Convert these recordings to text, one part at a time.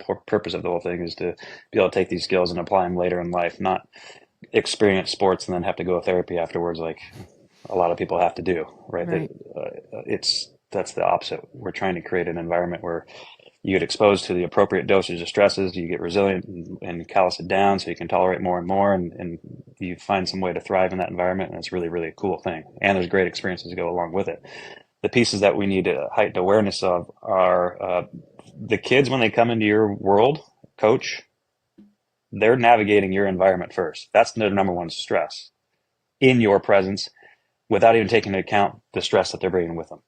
whole purpose of the whole thing is to be able to take these skills and apply them later in life, not experience sports and then have to go to therapy afterwards, like a lot of people have to do, right? Right. That's the opposite. We're trying to create an environment where you get exposed to the appropriate dosage of stresses, you get resilient and callous it down so you can tolerate more and more, and you find some way to thrive in that environment, and it's really, really a cool thing. And there's great experiences to go along with it. The pieces that we need a heightened awareness of are the kids when they come into your world, coach, they're navigating your environment first. That's their number one stress in your presence without even taking into account the stress that they're bringing with them.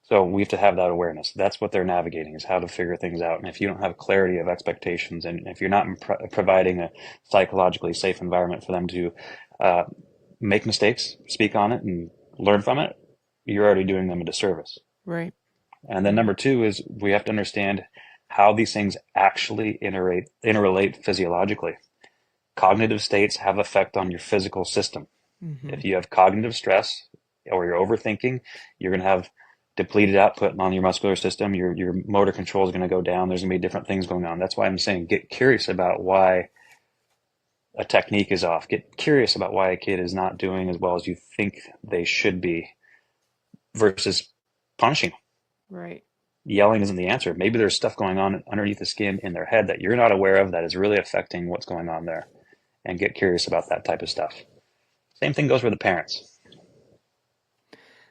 So we have to have that awareness. That's what they're navigating, is how to figure things out. And if you don't have clarity of expectations, and if you're not providing a psychologically safe environment for them to make mistakes, speak on it, and learn from it, you're already doing them a disservice. Right. And then number two is we have to understand how these things actually interrelate physiologically. Cognitive states have effect on your physical system. Mm-hmm. If you have cognitive stress or you're overthinking, you're going to have depleted output on your muscular system. Your motor control is going to go down. There's going to be different things going on. That's why I'm saying get curious about why a technique is off. Get curious about why a kid is not doing as well as you think they should be versus punishing. Right. Yelling isn't the answer. Maybe there's stuff going on underneath the skin in their head that you're not aware of that is really affecting what's going on there. And get curious about that type of stuff. Same thing goes for the parents.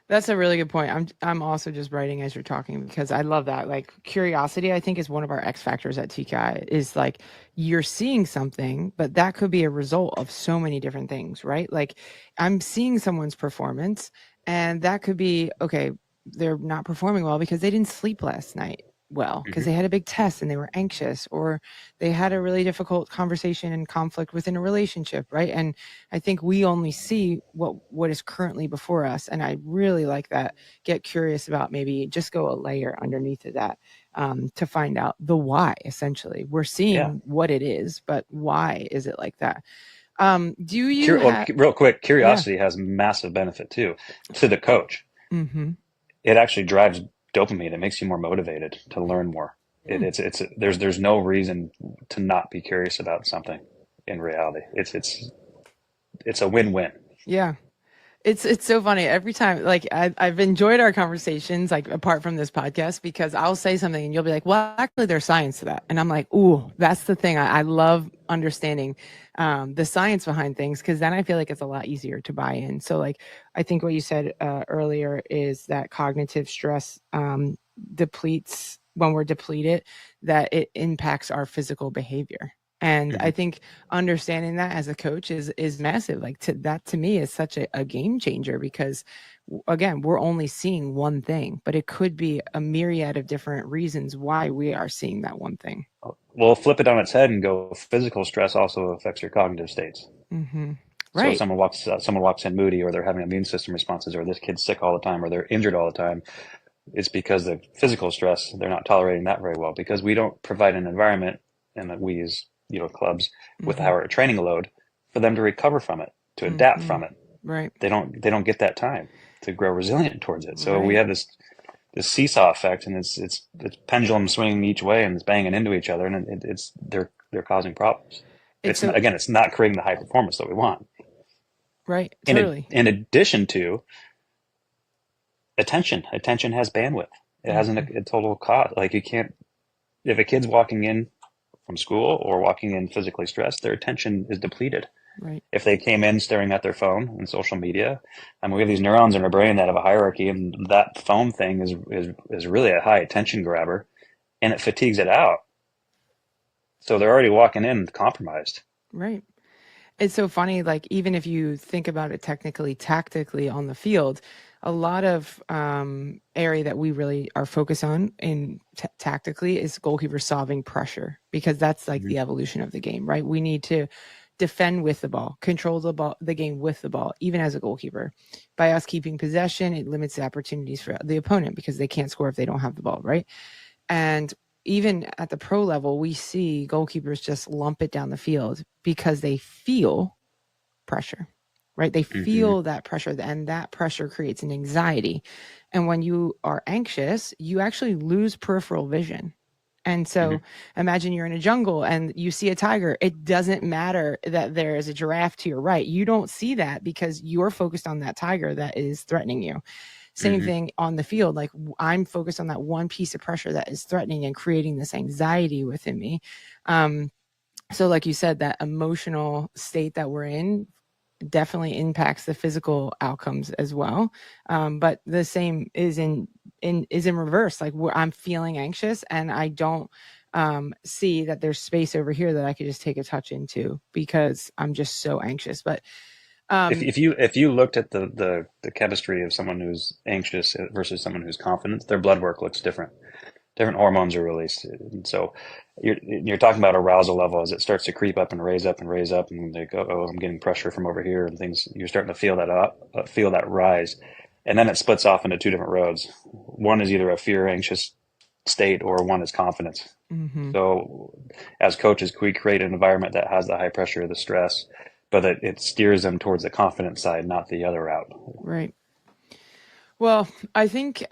That's a really good point. I'm also just writing as you're talking because I love that. Like curiosity, I think is one of our X factors at TKI is like you're seeing something, but that could be a result of so many different things, right? Like I'm seeing someone's performance and that could be, okay, they're not performing well because they didn't sleep last night well, because they had a big test and they were anxious, or they had a really difficult conversation and conflict within a relationship, right? And I think we only see what is currently before us. And I really like that. Get curious about maybe just go a layer underneath of that to find out the why, essentially. We're seeing what it is, but why is it like that? Do you have... Real quick, curiosity has massive benefit too to the coach. Mm-hmm. It actually drives dopamine. It makes you more motivated to learn more. There's no reason to not be curious about something in reality. It's a win-win. Yeah. It's so funny every time. Like I've enjoyed our conversations, like apart from this podcast, because I'll say something and you'll be like, well, actually there's science to that. And I'm like, ooh, that's the thing. I love understanding the science behind things, because then I feel like it's a lot easier to buy in. So like, I think what you said earlier is that cognitive stress depletes when we're depleted, that it impacts our physical behavior. And I think understanding that as a coach is massive. Like that to me is such a game changer, because again, we're only seeing one thing, but it could be a myriad of different reasons why we are seeing that one thing. Well, flip it on its head and go, physical stress also affects your cognitive states. Mm-hmm. So if Right. someone walks in moody, or they're having immune system responses, or this kid's sick all the time, or they're injured all the time, it's because the physical stress, they're not tolerating that very well, because we don't provide an environment, and that we as clubs with our training load, for them to recover from it, to adapt from it. Right. They don't get that time to grow resilient towards it. So Right. we have this seesaw effect, and it's pendulum swinging each way, and it's banging into each other, and they're causing problems. It's not creating the high performance that we want. Right. Totally. In addition to attention has bandwidth. It has a total cost. Like, you can't, if a kid's walking in from school or walking in physically stressed, their attention is depleted. Right. If they came in staring at their phone and social media, we have these neurons in our brain that have a hierarchy, and that phone thing is really a high attention grabber, and it fatigues it out. So they're already walking in compromised. Right. It's so funny, like even if you think about it technically, tactically on the field, a lot of area that we really are focused on in tactically is goalkeeper solving pressure, because that's like the evolution of the game, right? We need to defend with the ball, control the game with the ball, even as a goalkeeper. By us keeping possession, it limits the opportunities for the opponent, because they can't score if they don't have the ball, right? And even at the pro level, we see goalkeepers just lump it down the field because they feel pressure, right? They feel that pressure, and that pressure creates an anxiety. And when you are anxious, you actually lose peripheral vision. And so Hmm. imagine you're in a jungle and you see a tiger. It doesn't matter that there is a giraffe to your right. You don't see that because you're focused on that tiger that is threatening you. Same Hmm. thing on the field. Like I'm focused on that one piece of pressure that is threatening and creating this anxiety within me. So like you said, that emotional state that we're in definitely impacts the physical outcomes as well. But the same is in reverse. Like where I'm feeling anxious and I don't see that there's space over here that I could just take a touch into because I'm just so anxious. But um, If you looked at the chemistry of someone who's anxious versus someone who's confident, their blood work looks different. Different hormones are released, and so you're talking about arousal level as it starts to creep up and raise up and raise up, and they go, oh, I'm getting pressure from over here, and things. You're starting to feel that up, feel that rise, and then it splits off into two different roads. One is either a fear, anxious state, or one is confidence. mm-hmm, So, as coaches, we create an environment that has the high pressure, the stress, but it steers them towards the confident side, not the other route. right. Well, I think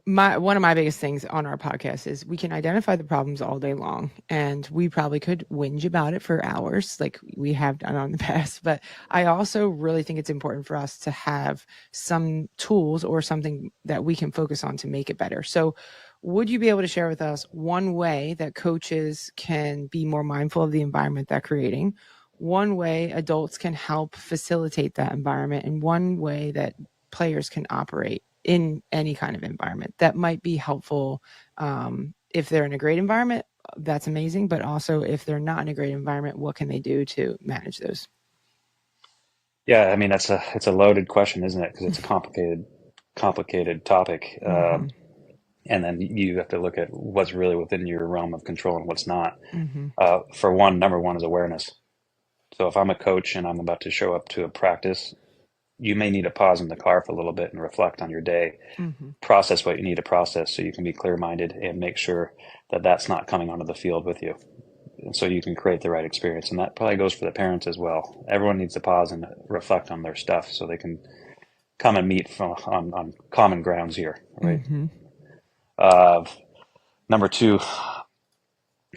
my one of my biggest things on our podcast is we can identify the problems all day long, and we probably could whinge about it for hours, like we have done on the past. But I also really think it's important for us to have some tools or something that we can focus on to make it better. So, would you be able to share with us one way that coaches can be more mindful of the environment they're creating? One way adults can help facilitate that environment, and one way that players can operate in any kind of environment that might be helpful. If they're in a great environment, that's amazing. But also, if they're not in a great environment, what can they do to manage those? Yeah, I mean it's a loaded question, isn't it? Because it's a complicated topic. Mm-hmm. And then you have to look at what's really within your realm of control and what's not. Mm-hmm. For one, number one is awareness. So if I'm a coach and I'm about to show up to a practice, you may need to pause in the car for a little bit and reflect on your day, Mm-hmm. process what you need to process so you can be clear-minded and make sure that that's not coming onto the field with you. And so you can create the right experience. And that probably goes for the parents as well. Everyone needs to pause and reflect on their stuff so they can come and meet on common grounds here, right? Mm-hmm. Uh, Number two,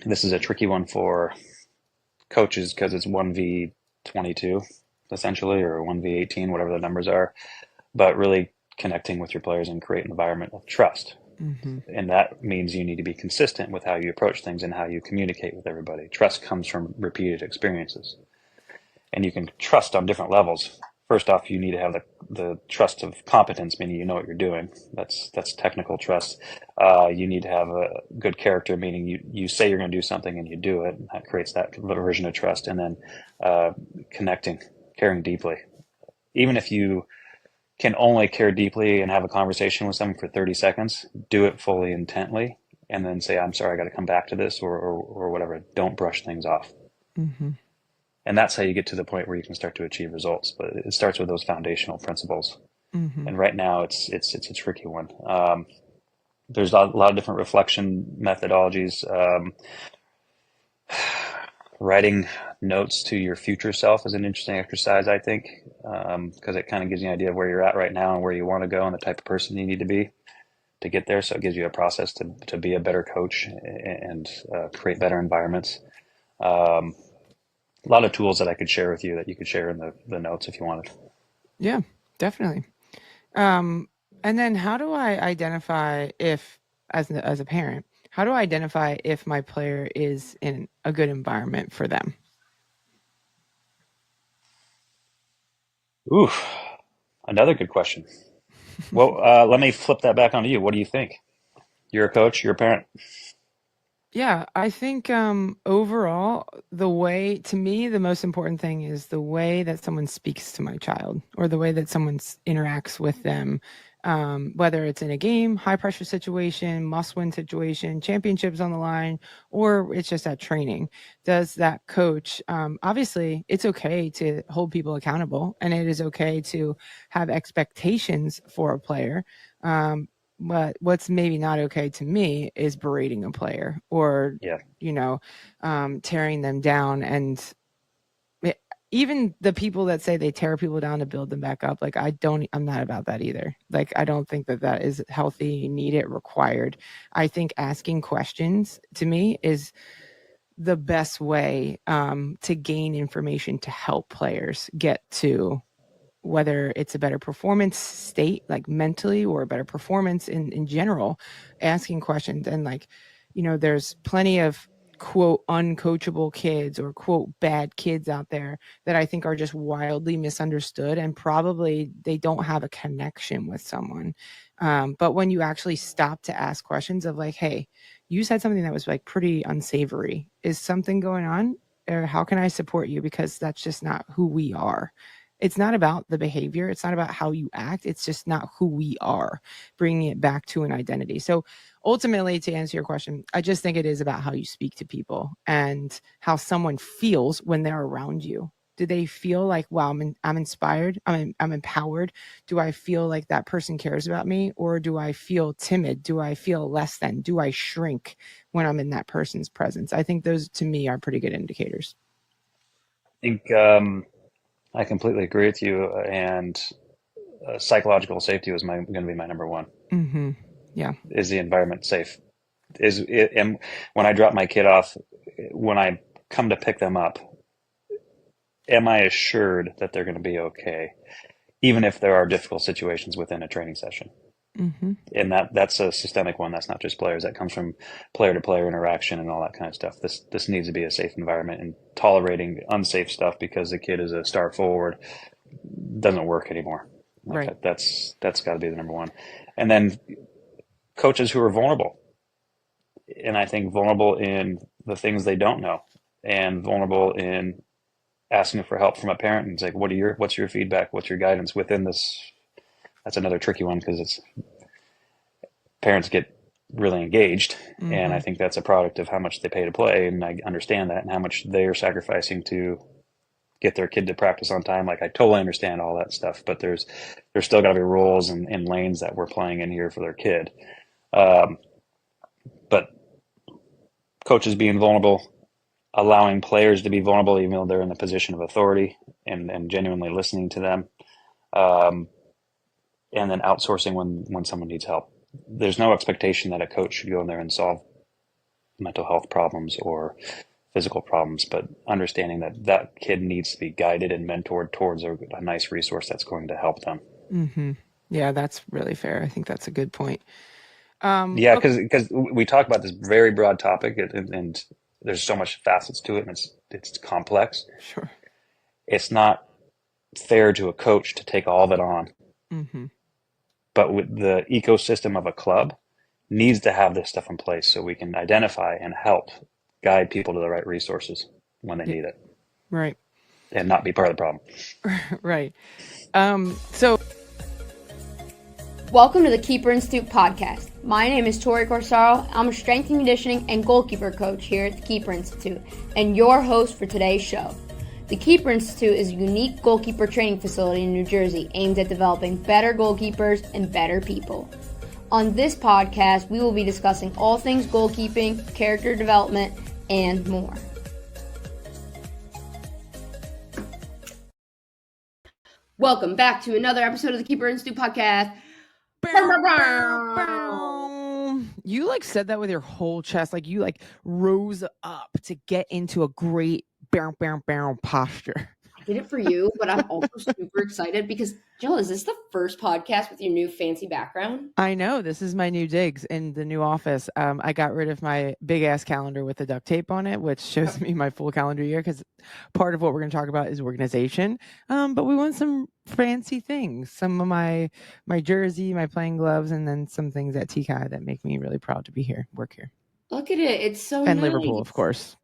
this is a tricky one for coaches because it's 1v22 essentially, or 1v18, whatever the numbers are, but really connecting with your players and create an environment of trust. Mm-hmm. And that means you need to be consistent with how you approach things and how you communicate with everybody. Trust comes from repeated experiences, and you can trust on different levels. First off, you need to have the trust of competence, meaning you know what you're doing. That's technical trust. You need to have a good character, meaning you say you're going to do something and you do it. And that creates that version of trust. And then connecting, caring deeply. Even if you can only care deeply and have a conversation with someone for 30 seconds, do it fully intently, and then say, I'm sorry, I got to come back to this or whatever. Don't brush things off. Mm-hmm. And that's how you get to the point where you can start to achieve results. But it starts with those foundational principles. Mm-hmm. And right now, it's a tricky one. There's a lot of different reflection methodologies. Writing notes to your future self is an interesting exercise, I think, because it kind of gives you an idea of where you're at right now and where you want to go and the type of person you need to be to get there. So it gives you a process to be a better coach and create better environments. Um, a lot of tools that I could share with you that you could share in the notes if you wanted. Yeah, definitely. Um, and then how do I identify if, as a parent, how do I identify if my player is in a good environment for them? Ooh, another good question. Well, let me flip that back onto you. What do you think? You're a coach, you're a parent. Yeah, I think overall, the way to me, the most important thing is the way that someone speaks to my child or the way that someone interacts with them, whether it's in a game, high pressure situation, must win situation, championships on the line, or it's just at training. Does that coach, obviously, it's okay to hold people accountable and it is okay to have expectations for a player. But what's maybe not okay to me is berating a player or, Yeah. you know, tearing them down. And even the people that say they tear people down to build them back up, like I'm not about that either. Like, I don't think that is healthy, needed, required. I think asking questions to me is the best way to gain information to help players get to whether it's a better performance state, like mentally, or a better performance in general. Asking questions, and like, there's plenty of quote uncoachable kids or quote bad kids out there that I think are just wildly misunderstood, and probably they don't have a connection with someone. But when you actually stop to ask questions of like, hey, you said something that was like pretty unsavory. Is something going on? Or how can I support you? Because that's just not who we are. It's not about the behavior. It's not about how you act. It's just not who we are, bringing it back to an identity. So ultimately, to answer your question, I just think it is about how you speak to people and how someone feels when they're around you. Do they feel like, wow, I'm inspired, I'm empowered? Do I feel like that person cares about me? Or do I feel timid? Do I feel less than? Do I shrink when I'm in that person's presence? I think those, to me, are pretty good indicators. I think I completely agree with you. And psychological safety was going to be my number one. Mm-hmm. Yeah. Is the environment safe? And when I drop my kid off, when I come to pick them up, am I assured that they're going to be okay, even if there are difficult situations within a training session? Mm-hmm. And that's a systemic one. That's not just players. That comes from player to player interaction and all that kind of stuff. This needs to be a safe environment, and tolerating unsafe stuff because the kid is a star forward doesn't work anymore. Like Right. that's got to be the number one. And then coaches who are vulnerable, and I think vulnerable in the things they don't know, and vulnerable in asking for help from a parent, and it's like, what's your feedback? What's your guidance within this? That's another tricky one because it's parents get really engaged, and Mm-hmm. I think that's a product of how much they pay to play, and I understand that, and how much they are sacrificing to get their kid to practice on time. Like, I totally understand all that stuff, but there's still got to be rules and lanes that we're playing in here for their kid. But coaches being vulnerable, allowing players to be vulnerable even though they're in the position of authority, and genuinely listening to them, um, and then outsourcing when someone needs help. There's no expectation that a coach should go in there and solve mental health problems or physical problems, but understanding that that kid needs to be guided and mentored towards a nice resource that's going to help them. Mm-hmm. Yeah, that's really fair. I think that's a good point. Yeah, Okay, because we talk about this very broad topic, and there's so much facets to it, and it's complex. sure. It's not fair to a coach to take all of it on, Mm-hmm. but with the ecosystem of a club needs to have this stuff in place so we can identify and help guide people to the right resources when they Yeah, need it, right. and not be part of the problem. Right. So Welcome to the Keeper Institute podcast. My name is Tori Corsaro. I'm a strength and conditioning and goalkeeper coach here at the Keeper Institute, and your host for today's show. The Keeper Institute is a unique goalkeeper training facility in New Jersey aimed at developing better goalkeepers and better people. On this podcast, we will be discussing all things goalkeeping, character development, and more. Welcome back to another episode of the Keeper Institute podcast. You like said that with your whole chest, like you like rose up to get into a great bow posture. I did it for you, but I'm also super excited because, Jill, is this the first podcast with your new fancy background? I know, this is my new digs in the new office. I got rid of my big ass calendar with the duct tape on it, which shows me my full calendar year, because part of what we're going to talk about is organization. But we want some fancy things, some of my jersey, my playing gloves, and then some things at TKI that make me really proud to be here, work here, Look at it. It's so and nice. Liverpool, of course.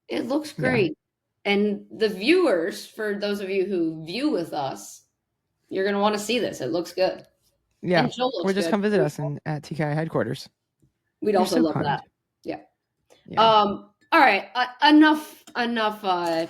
It looks Yeah. great. And the viewers, for those of you who view with us, you're going to want to see this. It looks good. Yeah, And Jill looks or just good. come visit us at TKI headquarters. We'd You're also so love kind. that. Yeah. Yeah. All right. Enough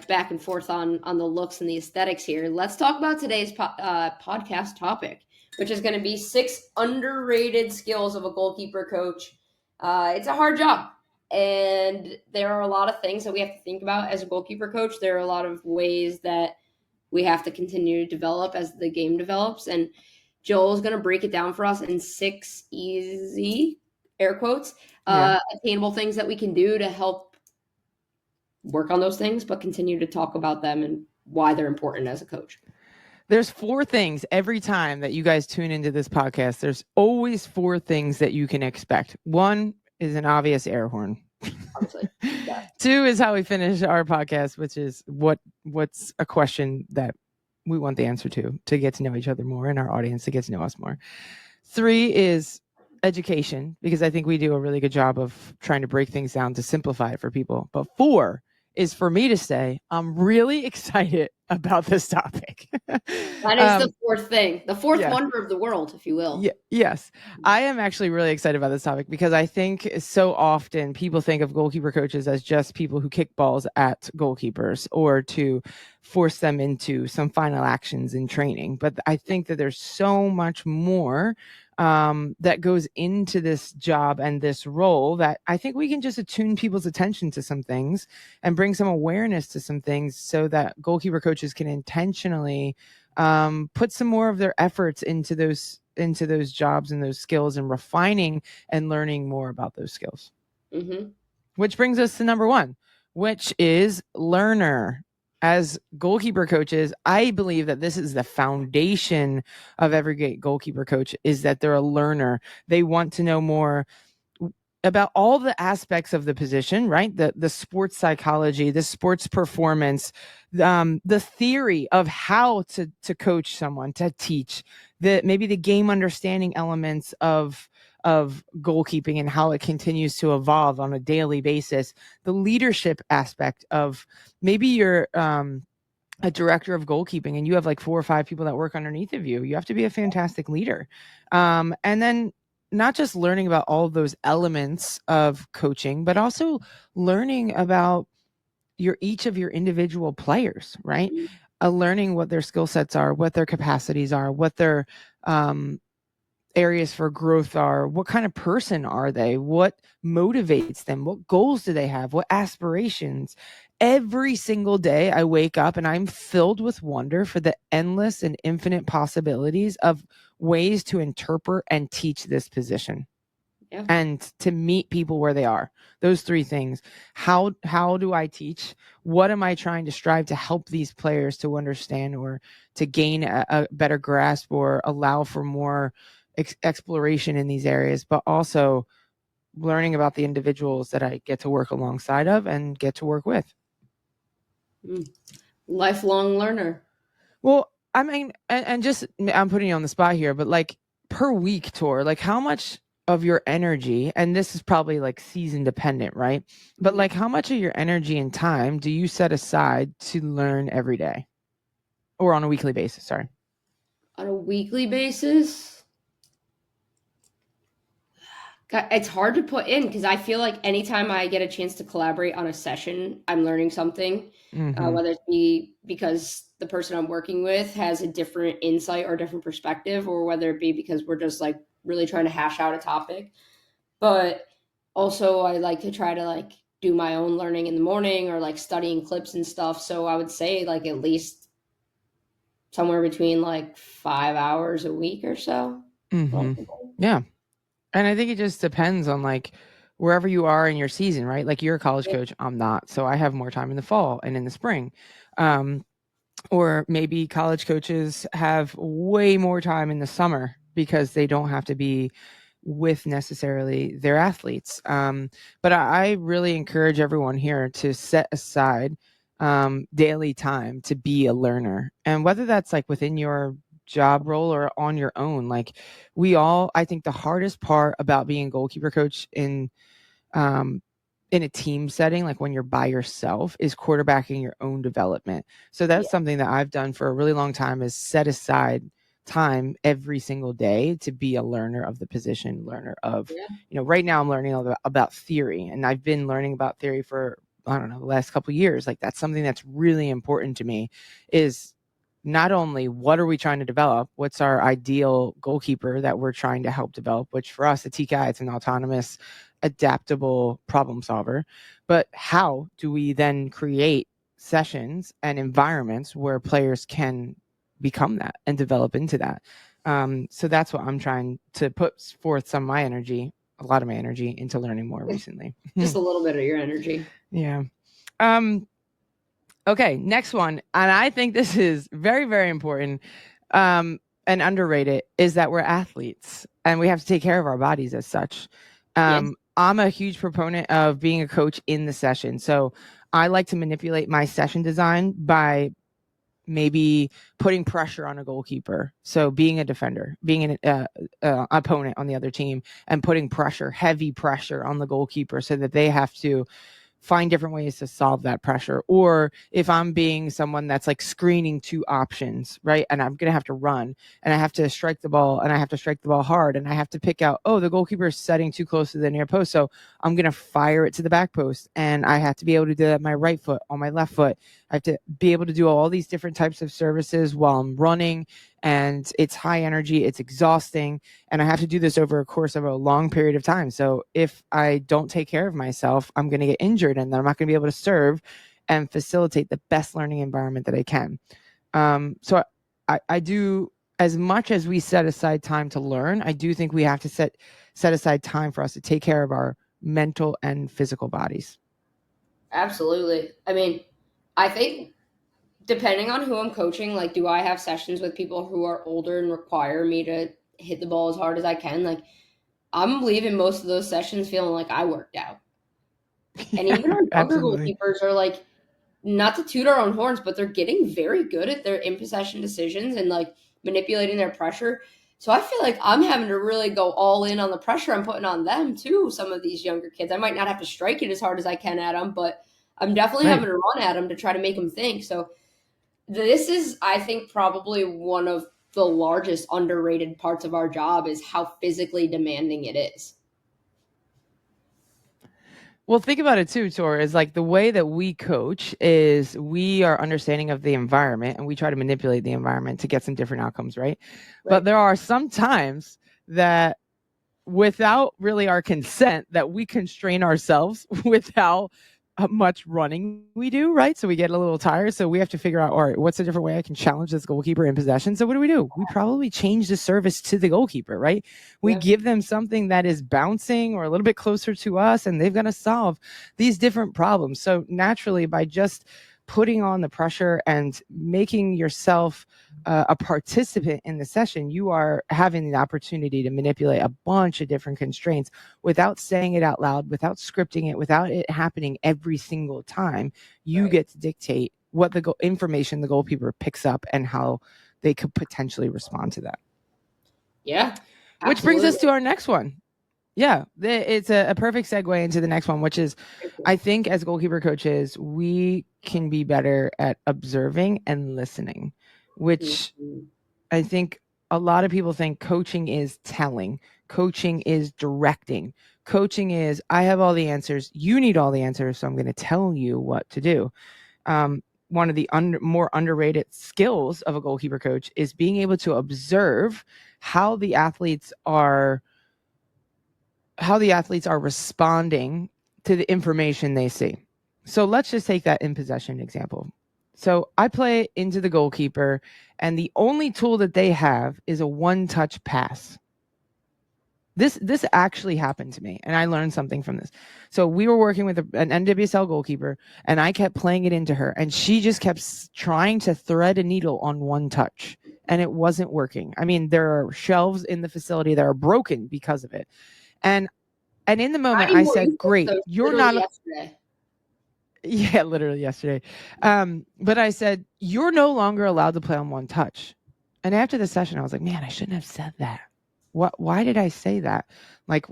back and forth on the looks and the aesthetics here. Let's talk about today's podcast topic, which is going to be 6 underrated skills of a goalkeeper coach. It's a hard job. And there are a lot of things that we have to think about as a goalkeeper coach. There are a lot of ways that we have to continue to develop as the game develops. And Joel's going to break it down for us in 6 easy, air quotes, attainable things that we can do to help work on those things, but continue to talk about them and why they're important as a coach. There's 4 things every time that you guys tune into this podcast. There's always 4 things that you can expect. 1 is an obvious air horn. Obviously. Yeah. 2 is how we finish our podcast, which is what's a question that we want the answer to get to know each other more and our audience to get to know us more. 3 is education, because I think we do a really good job of trying to break things down to simplify it for people. But 4 is for me to say, I'm really excited about this topic. That is the 4th thing, the 4th wonder of the world, if you will. Yes. I am actually really excited about this topic because I think so often people think of goalkeeper coaches as just people who kick balls at goalkeepers or to force them into some final actions in training. But I think that there's so much more that goes into this job and this role that I think we can just attune people's attention to some things and bring some awareness to some things so that goalkeeper coaches can intentionally put some more of their efforts into those jobs and those skills and refining and learning more about those skills. Mm-hmm. Which brings us to number 1, which is learner. As goalkeeper coaches, I believe that this is the foundation of every great goalkeeper coach, is that they're a learner. They want to know more about all the aspects of the position, right? The sports psychology, the sports performance, the theory of how to coach someone, to teach, maybe the game understanding elements of goalkeeping and how it continues to evolve on a daily basis, the leadership aspect of maybe you're a director of goalkeeping and you have like 4 or 5 people that work underneath of you. You have to be a fantastic leader. And then not just learning about all of those elements of coaching, but also learning about each of your individual players, right? Learning what their skill sets are, what their capacities are, what their areas for growth are, what kind of person are they, what motivates them, what goals do they have, what aspirations. Every single day I wake up and I'm filled with wonder for the endless and infinite possibilities of ways to interpret and teach this position. Yeah. And to meet people where they are. Those 3 things. How do I teach? What am I trying to strive to help these players to understand or to gain a better grasp or allow for more exploration in these areas, but also learning about the individuals that I get to work alongside of and get to work with. Lifelong learner. Well, I mean, and just, I'm putting you on the spot here, but like per week, Tor, like how much of your energy, and this is probably like season dependent, right? But like how much of your energy and time do you set aside to learn every day or on a weekly basis? Sorry. On a weekly basis? It's hard to put in because I feel like anytime I get a chance to collaborate on a session, I'm learning something, whether it be because the person I'm working with has a different insight or different perspective, or whether it be because we're just like really trying to hash out a topic. But also I like to try to like do my own learning in the morning or like studying clips and stuff. So I would say like at least somewhere between like 5 hours a week or so. Yeah. And I think it just depends on like wherever you are in your season, right? Like you're a college coach, I'm not. So I have more time in the fall and in the spring. Or maybe college coaches have way more time in the summer because they don't have to be with necessarily their athletes. But I really encourage everyone here to set aside daily time to be a learner. And whether that's like within your job role or on your own, like I think the hardest part about being a goalkeeper coach in a team setting, like when you're by yourself, is quarterbacking your own development. So that's something that I've done for a really long time, is set aside time every single day to be a learner of the position, learner of, right now I'm learning about theory, and I've been learning about theory for, I don't know, the last couple of years. Like that's something that's really important to me, is not only what are we trying to develop, what's our ideal goalkeeper that we're trying to help develop, which for us at TKI, it's an autonomous adaptable problem solver, but how do we then create sessions and environments where players can become that and develop into that? So that's what I'm trying to put forth some of my energy, a lot of my energy into learning more recently. Just a little bit of your energy. Yeah. Okay, next one. And I think this is very, very important and underrated, is that we're athletes and we have to take care of our bodies as such. Yes. I'm a huge proponent of being a coach in the session. So I like to manipulate my session design by maybe putting pressure on a goalkeeper. So being a defender, being an opponent on the other team, and putting pressure, heavy pressure on the goalkeeper so that they have to find different ways to solve that pressure. Or if I'm being someone that's like screening two options, right? And I'm going to have to run and I have to strike the ball and I have to strike the ball hard and I have to pick out, oh, the goalkeeper is setting too close to the near post. So I'm going to fire it to the back post and I have to be able to do that with my right foot, on my left foot. I have to be able to do all these different types of services while I'm running, and it's high energy, it's exhausting, and I have to do this over a course of a long period of time. So if I don't take care of myself, I'm going to get injured and then I'm not going to be able to serve and facilitate the best learning environment that I can. So I do, as much as we set aside time to learn, I do think we have to set aside time for us to take care of our mental and physical bodies. Absolutely. I mean, I think depending on who I'm coaching, like, do I have sessions with people who are older and require me to hit the ball as hard as I can? Like, I'm leaving most of those sessions feeling like I worked out. And even our younger goalkeepers are like, not to toot our own horns, but they're getting very good at their in possession decisions and like manipulating their pressure. So I feel like I'm having to really go all in on the pressure I'm putting on them too. Some of these younger kids, I might not have to strike it as hard as I can at them, but I'm definitely having to run at them to try to make them think. So this is, I think, probably one of the largest underrated parts of our job is how physically demanding it is. Well, think about it too, Tor, is like the way that we coach is we are understanding of the environment and we try to manipulate the environment to get some different outcomes, right? But there are some times that without really our consent that we constrain ourselves with how much running we do, right? So we get a little tired. So we have to figure out, all right, what's a different way I can challenge this goalkeeper in possession? So what do? We probably change the service to the goalkeeper, right? We give them something that is bouncing or a little bit closer to us, and they've got to solve these different problems. So naturally, by just putting on the pressure and making yourself a participant in the session, you are having the opportunity to manipulate a bunch of different constraints without saying it out loud, without scripting it, without it happening every single time. You get to dictate what the information the goalkeeper picks up and how they could potentially respond to that. Yeah. Absolutely. Which brings us to our next one. Yeah, it's a perfect segue into the next one, which is, I think as goalkeeper coaches, we can be better at observing and listening, which I think a lot of people think coaching is telling, coaching is directing, coaching is, I have all the answers, you need all the answers, so I'm going to tell you what to do. One of the more underrated skills of a goalkeeper coach is being able to observe how the athletes are responding to the information they see. So let's just take that in possession example. So I play into the goalkeeper, and the only tool that they have is a one-touch pass. This actually happened to me, and I learned something from this. So we were working with an NWSL goalkeeper, and I kept playing it into her, and she just kept trying to thread a needle on one touch, and it wasn't working. I mean, there are shelves in the facility that are broken because of it. And in the moment I said, great, you're not yesterday. Yeah, literally yesterday. But I said, you're no longer allowed to play on one touch. And after the session, I was like, man, I shouldn't have said that. Why did I say that? Like,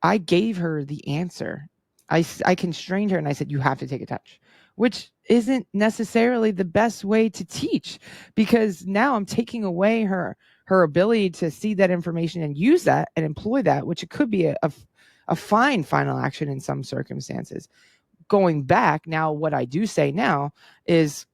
I gave her the answer. I constrained her and I said, you have to take a touch, which isn't necessarily the best way to teach, because now I'm taking away her ability to see that information and use that and employ that, which it could be a fine final action in some circumstances. Going back now, what I do say now is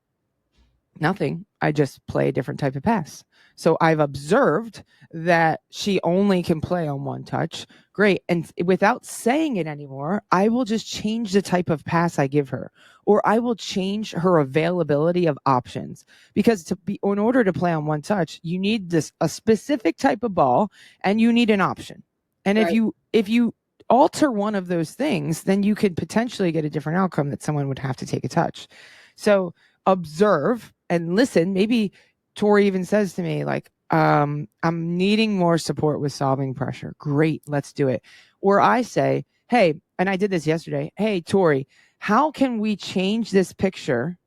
nothing. I just play a different type of pass. So I've observed that she only can play on one touch. Great. And without saying it anymore, I will just change the type of pass I give her, or I will change her availability of options, because in order to play on one touch, you need a specific type of ball and you need an option. And Right. if you alter one of those things, then you could potentially get a different outcome that someone would have to take a touch. So observe and listen. Maybe Tori even says to me, like, I'm needing more support with solving pressure. Great, let's do it. Or I say, hey, and I did this yesterday. Hey, Tori, how can we change this picture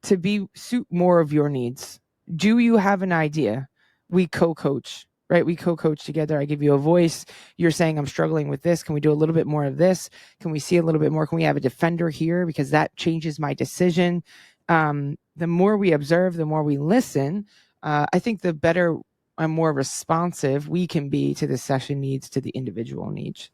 to suit more of your needs? Do you have an idea? We co-coach, right? We co-coach together. I give you a voice. You're saying, I'm struggling with this. Can we do a little bit more of this? Can we see a little bit more? Can we have a defender here? Because that changes my decision. The more we observe, the more we listen, I think the better and more responsive we can be to the session needs, to the individual needs.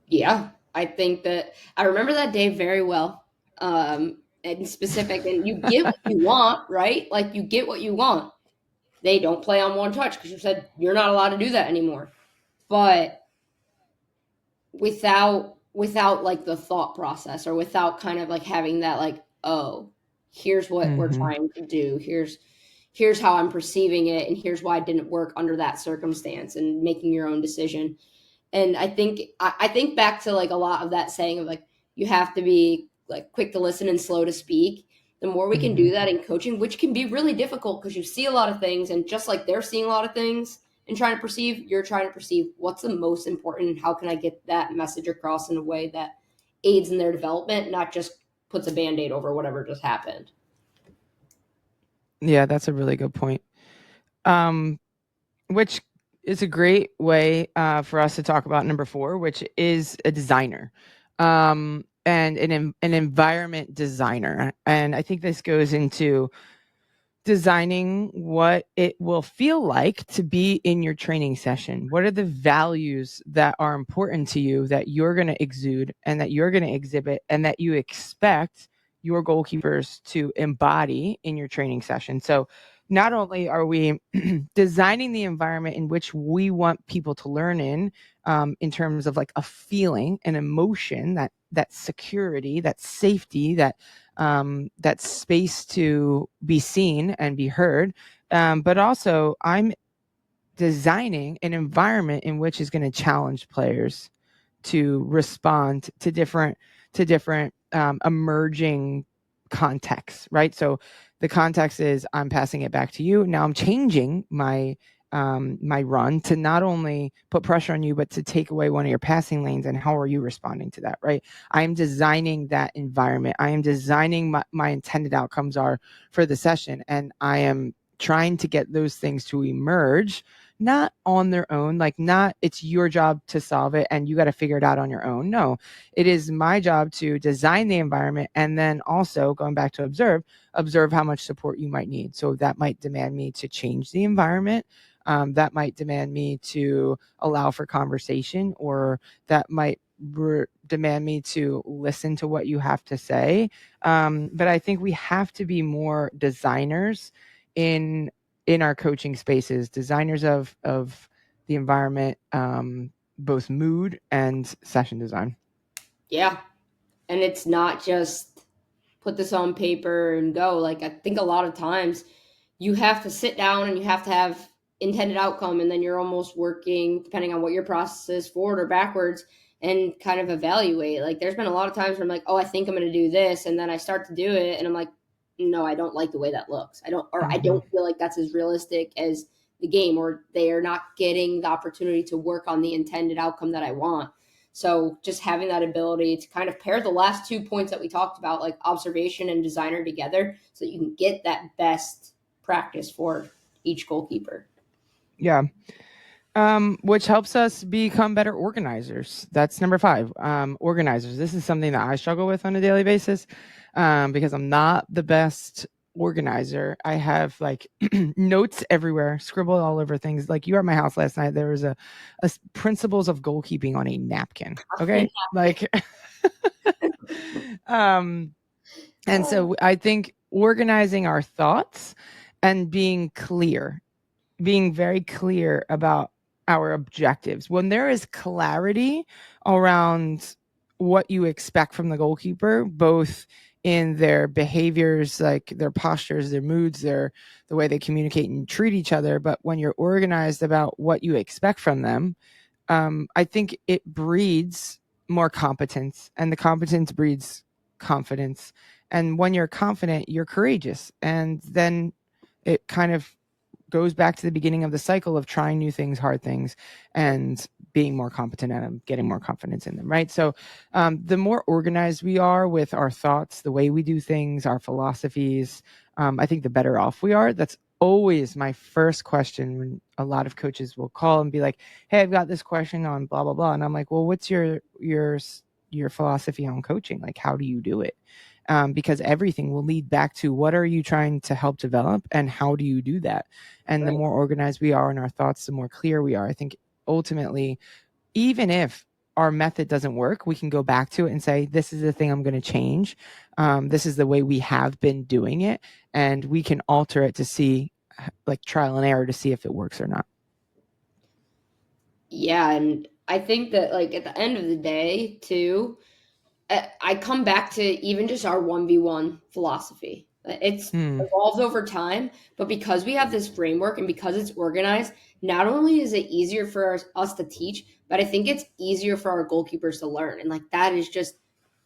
Yeah, I think that I remember that day very well. And specific, and you get what you want, right? Like, you get what you want. They don't play on one touch because you said you're not allowed to do that anymore. But without like the thought process, or without kind of like having that, like, oh, here's what we're trying to do. Here's how I'm perceiving it, and here's why it didn't work under that circumstance, and making your own decision. And I think back to like a lot of that saying of like, you have to be like quick to listen and slow to speak. The more we can do that in coaching, which can be really difficult because you see a lot of things, and just like they're seeing a lot of things and trying to perceive, you're trying to perceive what's the most important and how can I get that message across in a way that aids in their development, not just puts a Band-Aid over whatever just happened. Yeah, that's a really good point. Which is a great way for us to talk about number 4, which is a designer, and an environment designer. And I think this goes into designing what it will feel like to be in your training session. What are the values that are important to you, that you're going to exude and that you're going to exhibit, and that you expect your goalkeepers to embody in your training session? So not only are we designing the environment in which we want people to learn in terms of like a feeling, an emotion, that security, that safety, that space to be seen and be heard, but also I'm designing an environment in which is going to challenge players to respond to different emerging contexts, right? So the context is, I'm passing it back to you. Now I'm changing my run to not only put pressure on you, but to take away one of your passing lanes. And how are you responding to that, right? I'm designing that environment. I am designing my intended outcomes are for the session. And I am trying to get those things to emerge, not on their own, like not it's your job to solve it and you got to figure it out on your own. No, it is my job to design the environment, and then also going back to observe how much support you might need. So that might demand me to change the environment. That might demand me to allow for conversation, or that might demand me to listen to what you have to say. But I think we have to be more designers in our coaching spaces, designers of the environment, both mood and session design. Yeah. And it's not just put this on paper and go. Like, I think a lot of times you have to sit down and you have to have intended outcome, and then you're almost working, depending on what your process is, forward or backwards, and kind of evaluate. Like, there's been a lot of times where I'm like, oh, I think I'm going to do this, and then I start to do it and I'm like, no, I don't like the way that looks. I don't feel like that's as realistic as the game, or they are not getting the opportunity to work on the intended outcome that I want. So just having that ability to kind of pair the last 2 points that we talked about, like observation and designer, together, so that you can get that best practice for each goalkeeper. Yeah. Which helps us become better organizers. That's number 5. Organizers. This is something that I struggle with on a daily basis, because I'm not the best organizer. I have like notes everywhere, scribbled all over things. Like, you were at my house last night. There was a principles of goalkeeping on a napkin. Okay. Like, and so I think organizing our thoughts and being very clear about our objectives. When there is clarity around what you expect from the goalkeeper, both in their behaviors, like their postures, their moods, the way they communicate and treat each other, but when you're organized about what you expect from them, I think it breeds more competence, and the competence breeds confidence. And when you're confident, you're courageous. And then it kind of goes back to the beginning of the cycle of trying new things, hard things, and being more competent at them, getting more confidence in them, right? So the more organized we are with our thoughts, the way we do things, our philosophies, I think the better off we are. That's always my first question when a lot of coaches will call and be like, hey, I've got this question on blah, blah, blah. And I'm like, well, what's your philosophy on coaching? Like, how do you do it? Because everything will lead back to what are you trying to help develop and how do you do that? And the more organized we are in our thoughts, the more clear we are. I think ultimately, even if our method doesn't work, we can go back to it and say, this is the thing I'm going to change. This is the way we have been doing it. And we can alter it to see, like trial and error, to see if it works or not. Yeah, and I think that like at the end of the day, too, I come back to even just our 1v1 philosophy. It's evolved over time, but because we have this framework and because it's organized, not only is it easier for us to teach, but I think it's easier for our goalkeepers to learn. And like that is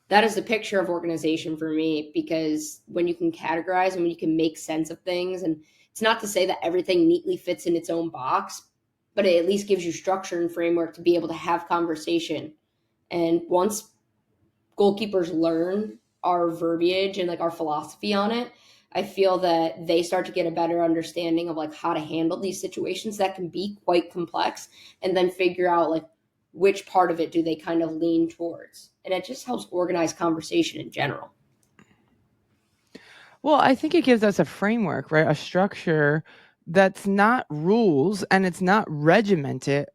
the picture of organization for me, because when you can categorize and when you can make sense of things, and it's not to say that everything neatly fits in its own box, but it at least gives you structure and framework to be able to have conversation. And once goalkeepers learn our verbiage and like our philosophy on it, I feel that they start to get a better understanding of like how to handle these situations that can be quite complex, and then figure out like which part of it do they kind of lean towards. And it just helps organize conversation in general. Well, I think it gives us a framework, right? A structure that's not rules and it's not regimented,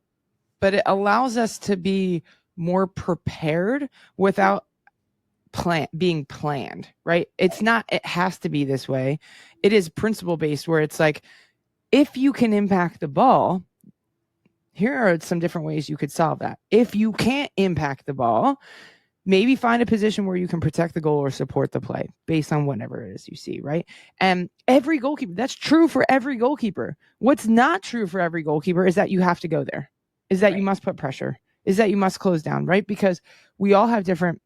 but it allows us to be more prepared without being planned, right? It's not, it has to be this way. It is principle based, where it's like, if you can impact the ball, here are some different ways you could solve that. If you can't impact the ball, maybe find a position where you can protect the goal or support the play based on whatever it is you see, right? And every goalkeeper, that's true for every goalkeeper. What's not true for every goalkeeper is that you have to go there, is that you must put pressure, is that you must close down, right? Because we all have different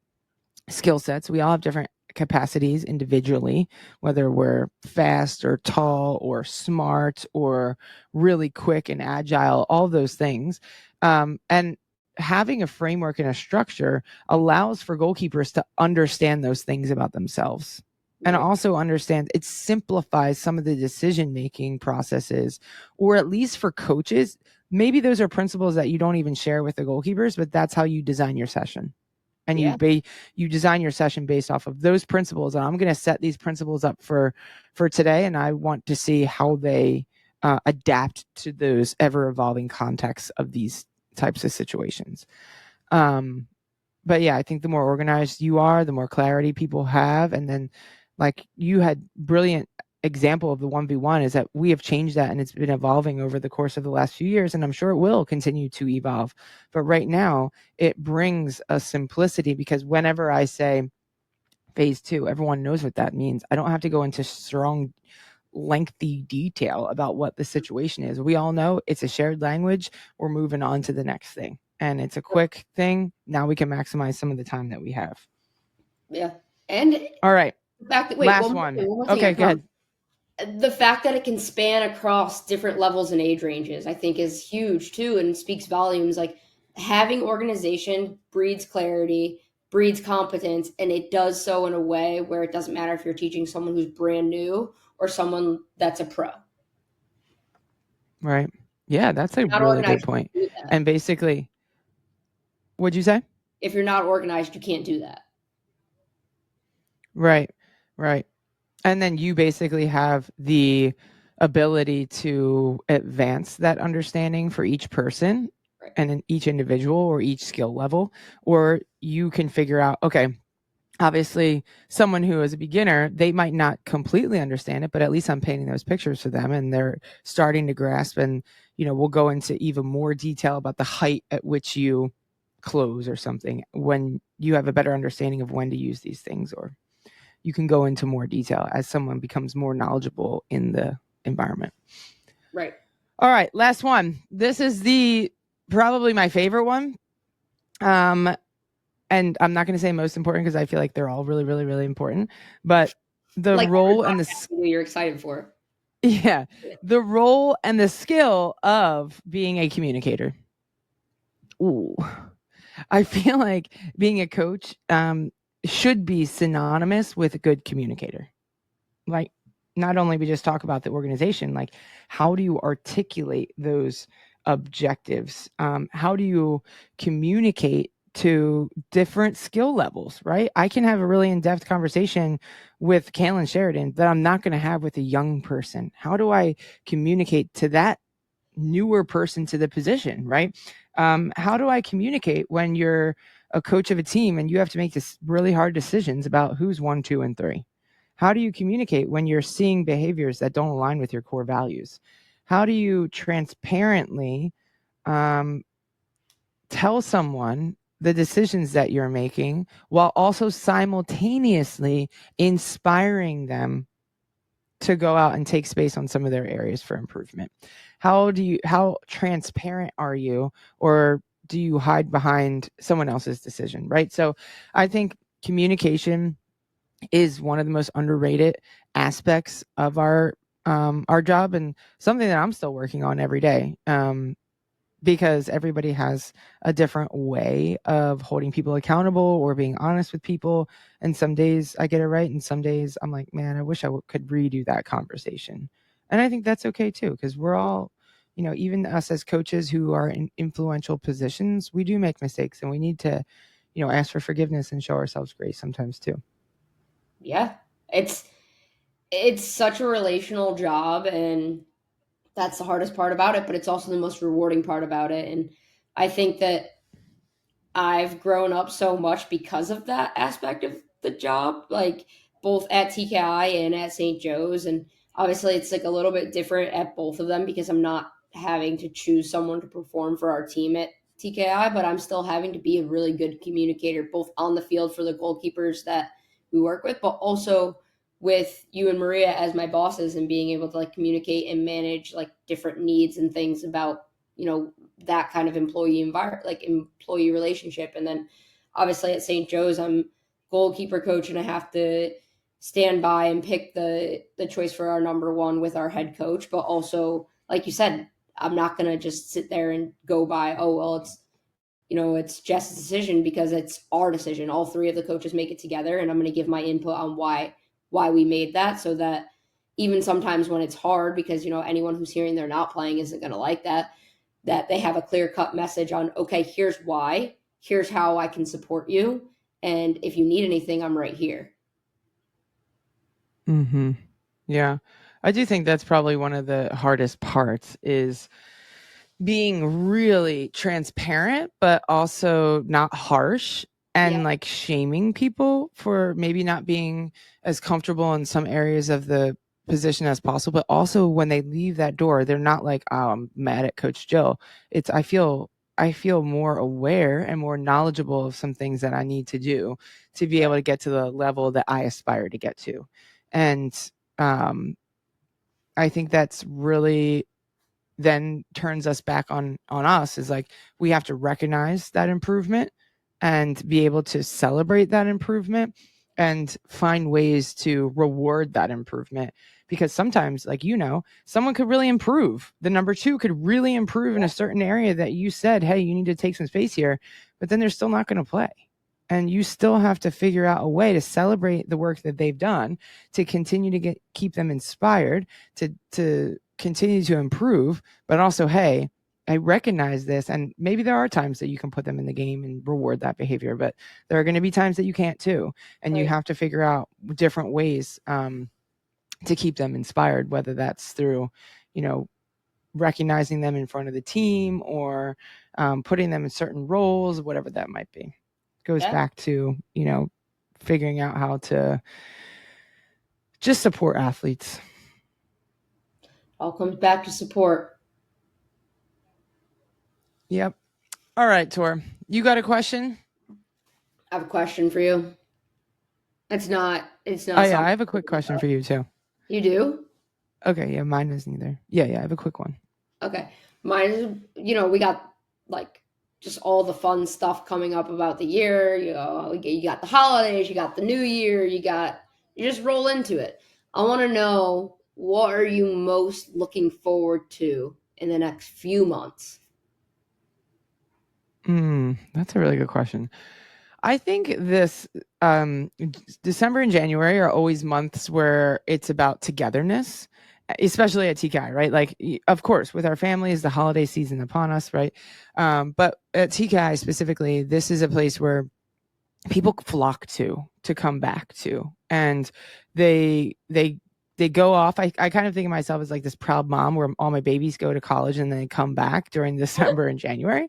skill sets. We all have different capacities individually, whether we're fast or tall or smart or really quick and agile, all those things. And having a framework and a structure allows for goalkeepers to understand those things about themselves. And also understand, it simplifies some of the decision-making processes, or at least for coaches, maybe those are principles that you don't even share with the goalkeepers, but that's how you design your session. And you design your session based off of those principles. And I'm going to set these principles up for today. And I want to see how they adapt to those ever evolving contexts of these types of situations. But yeah, I think the more organized you are, the more clarity people have. And then, like you had brilliant example of the 1v1, is that we have changed that, and it's been evolving over the course of the last few years, and I'm sure it will continue to evolve. But right now it brings a simplicity, because whenever I say phase 2, everyone knows what that means. I don't have to go into strong, lengthy detail about what the situation is. We all know it's a shared language. We're moving on to the next thing, and it's a quick thing. Now we can maximize some of the time that we have. And all right, the fact that, last one. Okay, go ahead. The fact that it can span across different levels and age ranges, I think, is huge too, and speaks volumes. Like, having organization breeds clarity, breeds competence, and it does so in a way where it doesn't matter if you're teaching someone who's brand new or someone that's a pro. Right. Yeah, that's a really good point. And basically, what'd you say? If you're not organized, you can't do that. Right. And then you basically have the ability to advance that understanding for each person, and in each individual or each skill level, or you can figure out, okay, obviously someone who is a beginner, they might not completely understand it, but at least I'm painting those pictures for them and they're starting to grasp. And, we'll go into even more detail about the height at which you close or something when you have a better understanding of when to use these things, or you can go into more detail as someone becomes more knowledgeable in the environment. Right. All right, last one. This is probably my favorite one. And I'm not going to say most important because I feel like they're all really, really, really important. But the role and the you're excited for. Yeah, the role and the skill of being a communicator. Ooh, I feel like being a coach should be synonymous with a good communicator. Like, not only we just talk about the organization, like how do you articulate those objectives? How do you communicate to different skill levels, right? I can have a really in-depth conversation with Kalen Sheridan that I'm not going to have with a young person. How do I communicate to that newer person to the position, right? How do I communicate when you're a coach of a team and you have to make this really hard decisions about who's 1, 2, and 3? How do you communicate when you're seeing behaviors that don't align with your core values? How do you transparently tell someone the decisions that you're making while also simultaneously inspiring them to go out and take space on some of their areas for improvement? How transparent are you, or do you hide behind someone else's decision, right? So I think communication is one of the most underrated aspects of our job, and something that I'm still working on every day. Because everybody has a different way of holding people accountable or being honest with people. And some days I get it right, and some days I'm like, man, I wish I could redo that conversation. And I think that's okay too, because we're all, even us as coaches who are in influential positions, we do make mistakes, and we need to, ask for forgiveness and show ourselves grace sometimes too. Yeah, it's such a relational job, and that's the hardest part about it, but it's also the most rewarding part about it. And I think that I've grown up so much because of that aspect of the job, like both at TKI and at St. Joe's. And obviously, it's like a little bit different at both of them because I'm not having to choose someone to perform for our team at TKI, but I'm still having to be a really good communicator, both on the field for the goalkeepers that we work with, but also with you and Maria as my bosses, and being able to like communicate and manage like different needs and things about, that kind of employee environment, like employee relationship. And then obviously at St. Joe's, I'm goalkeeper coach, and I have to stand by and pick the choice for our number one with our head coach. But also, like you said, I'm not going to just sit there and go by, oh, well, it's Jess's decision, because it's our decision. All three of the coaches make it together, and I'm going to give my input on why we made that, so that even sometimes when it's hard, because, anyone who's hearing they're not playing isn't going to like that they have a clear cut message on, okay, here's why, here's how I can support you. And if you need anything, I'm right here. Mm-hmm. Yeah. I do think that's probably one of the hardest parts, is being really transparent, but also not harsh, and like shaming people for maybe not being as comfortable in some areas of the position as possible. But also when they leave that door, they're not like, oh, I'm mad at Coach Jill. It's, I feel more aware and more knowledgeable of some things that I need to do to be able to get to the level that I aspire to get to. And I think that's really then turns us back on us, is like, we have to recognize that improvement and be able to celebrate that improvement and find ways to reward that improvement. Because sometimes, like, someone could really improve. The number 2 could really improve in a certain area that you said, hey, you need to take some space here, but then they're still not going to play. And you still have to figure out a way to celebrate the work that they've done, to continue to keep them inspired, to continue to improve, but also, hey, I recognize this, and maybe there are times that you can put them in the game and reward that behavior, but there are going to be times that you can't too, and you have to figure out different ways to keep them inspired, whether that's through, recognizing them in front of the team, or putting them in certain roles, whatever that might be. Goes back to, figuring out how to just support athletes. All comes back to support. Yep. All right, Tor, you got a question? I have a question for you. It's not Oh yeah, something I have a quick question for you too. you do. Okay, yeah, mine is neither. Yeah, I have a quick one. Okay. Mine is, we got like just all the fun stuff coming up about the year. You got the holidays, you got the new year, you just roll into it. I want to know, what are you most looking forward to in the next few months? That's a really good question. I think this December and January are always months where it's about togetherness, especially at TKI, right? Like, of course, with our families, the holiday season upon us, right? But at TKI specifically, this is a place where people flock to come back to, and they go off. I kind of think of myself as like this proud mom where all my babies go to college and then they come back during December and January.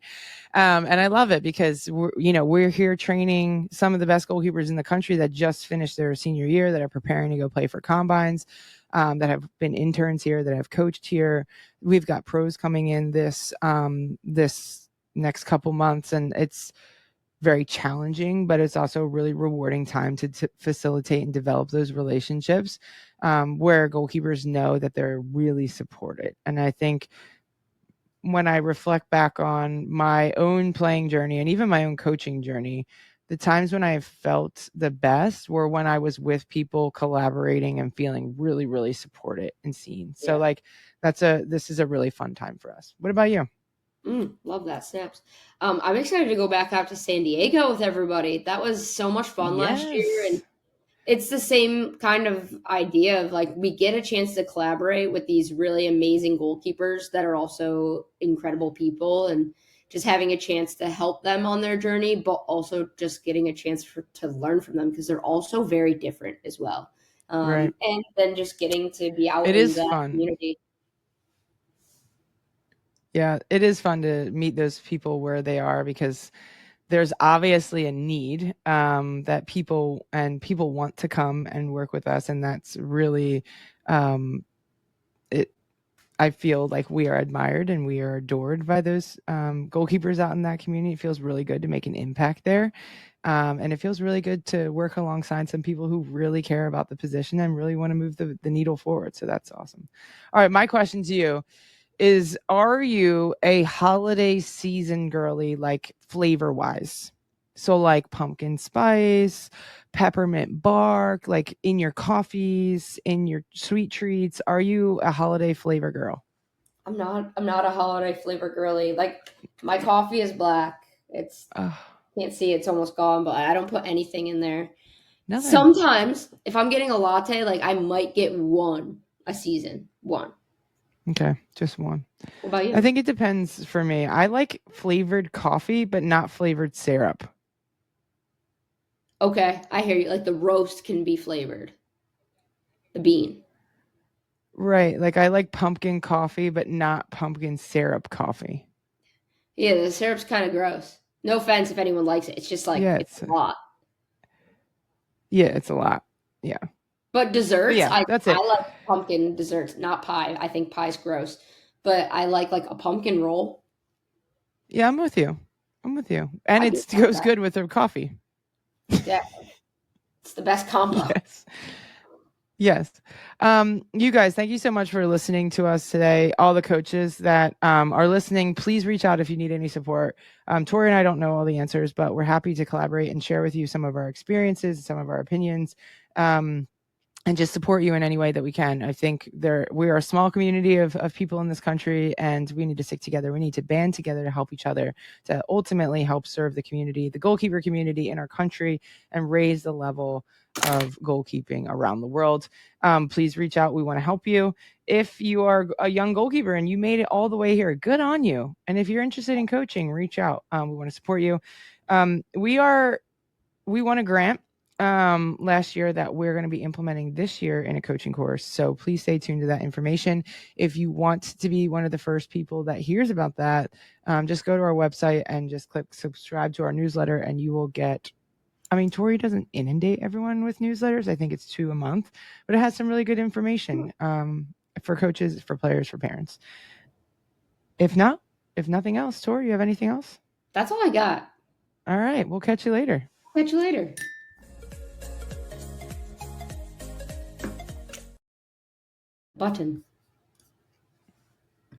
And I love it because we're here training some of the best goalkeepers in the country that just finished their senior year, that are preparing to go play for combines, that have been interns here, that have coached here. We've got pros coming in this next couple months, and it's very challenging, but it's also a really rewarding time to facilitate and develop those relationships, where goalkeepers know that they're really supported. And I think when I reflect back on my own playing journey and even my own coaching journey, the times when I felt the best were when I was with people collaborating and feeling really, really supported and seen. So like this is a really fun time for us. What about you? Love that, snaps. I'm excited to go back out to San Diego with everybody. That was so much fun last year, and it's the same kind of idea of like, we get a chance to collaborate with these really amazing goalkeepers that are also incredible people, and just having a chance to help them on their journey, but also just getting a chance to learn from them, because they're also very different as well. Right. And then just getting to be out It in is that fun. community. Yeah, it is fun to meet those people where they are, because there's obviously a need that people want to come and work with us, and that's really it. I feel like we are admired and we are adored by those goalkeepers out in that community. It feels really good to make an impact there. And it feels really good to work alongside some people who really care about the position and really want to move the needle forward. So that's awesome. All right, my question to you is, are you a holiday season girly, like flavor wise? So like pumpkin spice, peppermint bark, like in your coffees, in your sweet treats. Are you a holiday flavor girl? I'm not a holiday flavor girly. Like, my coffee is black. It's can't see, it's almost gone, but I don't put anything in there. Nothing. Sometimes if I'm getting a latte, like, I might get one a season. One. Okay, just one. What about you? I think it depends for me. I like flavored coffee, but not flavored syrup. Okay, I hear you. Like, the roast can be flavored. The bean. Right. Like I like pumpkin coffee, but not pumpkin syrup coffee. Yeah, the syrup's kind of gross. No offense if anyone likes it. It's just like, Yeah, it's a lot. Yeah, it's a lot. Yeah. But desserts, Yeah, that's it. I like pumpkin desserts, not pie. I think pie's gross. But I like a pumpkin roll. Yeah, I'm with you. And it goes good with the coffee. Exactly. It's the best combo. Yes. You guys, thank you so much for listening to us today. All the coaches that are listening, please reach out if you need any support. Tori and I don't know all the answers, but we're happy to collaborate and share with you some of our experiences, some of our opinions, and just support you in any way that we can. I think we are a small community of people in this country, and we need to stick together. We need to band together to help each other, to ultimately help serve the community, the goalkeeper community in our country, and raise the level of goalkeeping around the world. Please reach out. We want to help you. If you are a young goalkeeper and you made it all the way here, good on you. And if you're interested in coaching, reach out. We want to support you. We won a grant last year that we're going to be implementing this year in a coaching course. So please stay tuned to that information. If you want to be one of the first people that hears about that, just go to our website and just click subscribe to our newsletter, and you will get I mean, Tori doesn't inundate everyone with newsletters. I think it's 2 a month, but it has some really good information for coaches, for players, for parents. If nothing else, Tori, you have anything else? That's all I got. All right. We'll catch you later. Catch you later. Button.